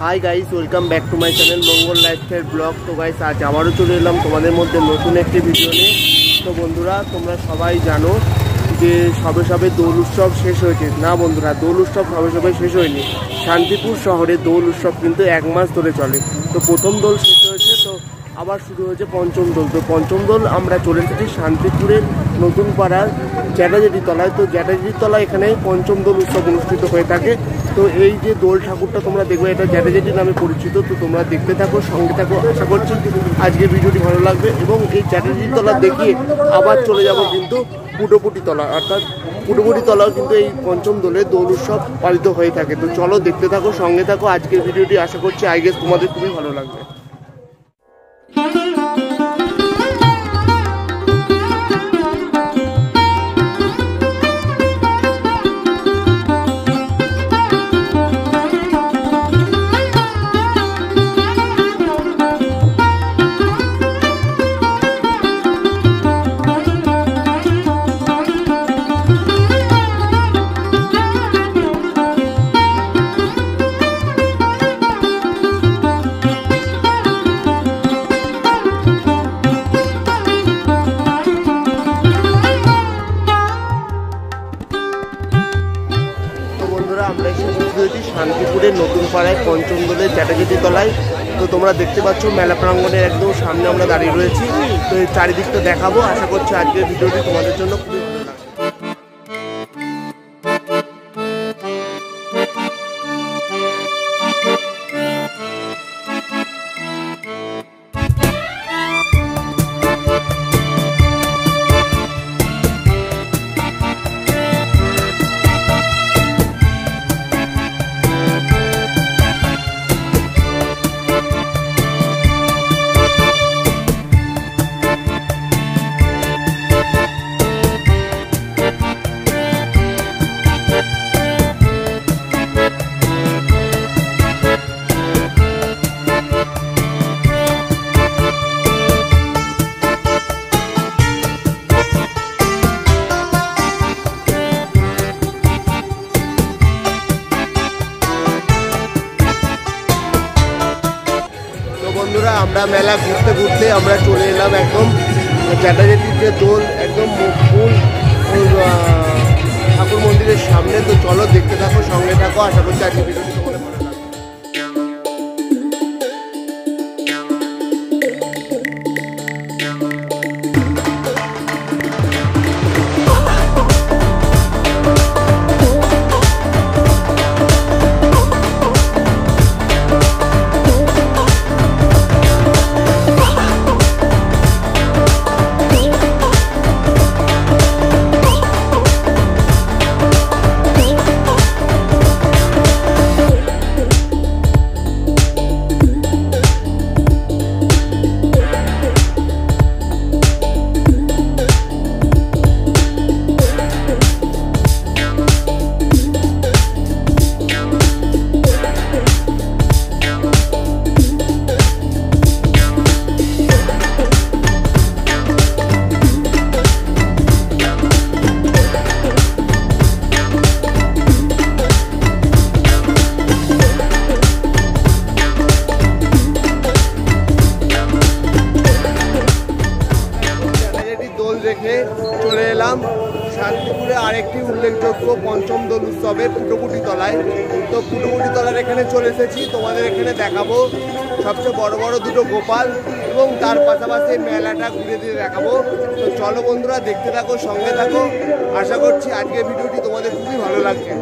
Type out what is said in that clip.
High guys welcome back to my channel Mangal lifestyle vlog. तो guys आज आबारो चले एलाम तुम्हारे मध्य नतून एक भिडियो निये। तो बंधुरा तुम्हारा सबाई जानो যে সবে সবে দোল উৎসব শেষ হয়েছে। না বন্ধুরা, দোল উৎসব সবে সবে শেষ হয়নি। শান্তিপুর শহরে দোল উৎসব কিন্তু এক মাস ধরে চলে। তো প্রথম দোল শেষ হয়েছে, তো আবার শুরু হয়েছে পঞ্চম দোল। তো পঞ্চম দোল আমরা চলে এসেছি শান্তিপুরের নতুন পাড়ার জ্যাঠাজেঠি তলায়। তো জ্যাঠাজেঠি তলা এখানে পঞ্চম দোল উৎসব অনুষ্ঠিত হয়ে থাকে। তো এই যে দোল ঠাকুরটা তোমরা দেখবে, এটা জ্যাঠাজেঠি নামে পরিচিত। তো তোমরা দেখতে থাকো, সঙ্গে থাকো। আশা করছি আজকের ভিডিওটি ভালো লাগবে এবং এই জ্যাঠাজেঠি তলা দেখিয়ে আবার চলে যাব কিন্তু পুটোপুটি তলা, অর্থাৎ পুটোপুটি তলাও কিন্তু এই পঞ্চম দোলে দোল উৎসব পালিত হয়ে থাকে। তো চলো দেখতে থাকো, সঙ্গে থাকো। আজকের ভিডিওটি আশা করছি আই গেস তোমাদের খুবই ভালো লাগবে। আমরা এসে পৌঁছেছি শান্তিপুরের নতুন পাড়ায় পঞ্চম দোলের জ্যাঠাজেঠি তলায়। তো তোমরা দেখতে পাচ্ছ মেলা প্রাঙ্গণের একদম সামনে আমরা দাঁড়িয়ে রয়েছি। তো এই চারিদিকটা দেখাবো। আশা করছি আজকের ভিডিওটি তোমাদের জন্য খুবই ভালো লাগবে। বন্ধুরা, আমরা মেলা ঘুরতে ঘুরতে আমরা চলে এলাম একদম জ্যাঠাজেঠির যে দোল একদম মূল ঠাকুর মন্দিরের সামনে। তো চলো দেখতে থাকো, সঙ্গে থাকো। আশা করছি আজকে ভিডিওটি তোমাদের ভালো লাগবে। দেখে চলে এলাম শান্তিপুরে আরেকটি উল্লেখযোগ্য পঞ্চম দোল উৎসবে পুটোপুটি তলায়। তো পুটোপুটি তলার এখানে চলে এসেছি, তোমাদের এখানে দেখাবো সবচেয়ে বড় বড় দুটো গোপাল এবং তার পাশাপাশি মেলাটা ঘুরে দিয়ে দেখাবো। তো চলো বন্ধুরা দেখতে থাকো, সঙ্গে থাকো। আশা করছি আজকের ভিডিওটি তোমাদের খুবই ভালো লাগবে।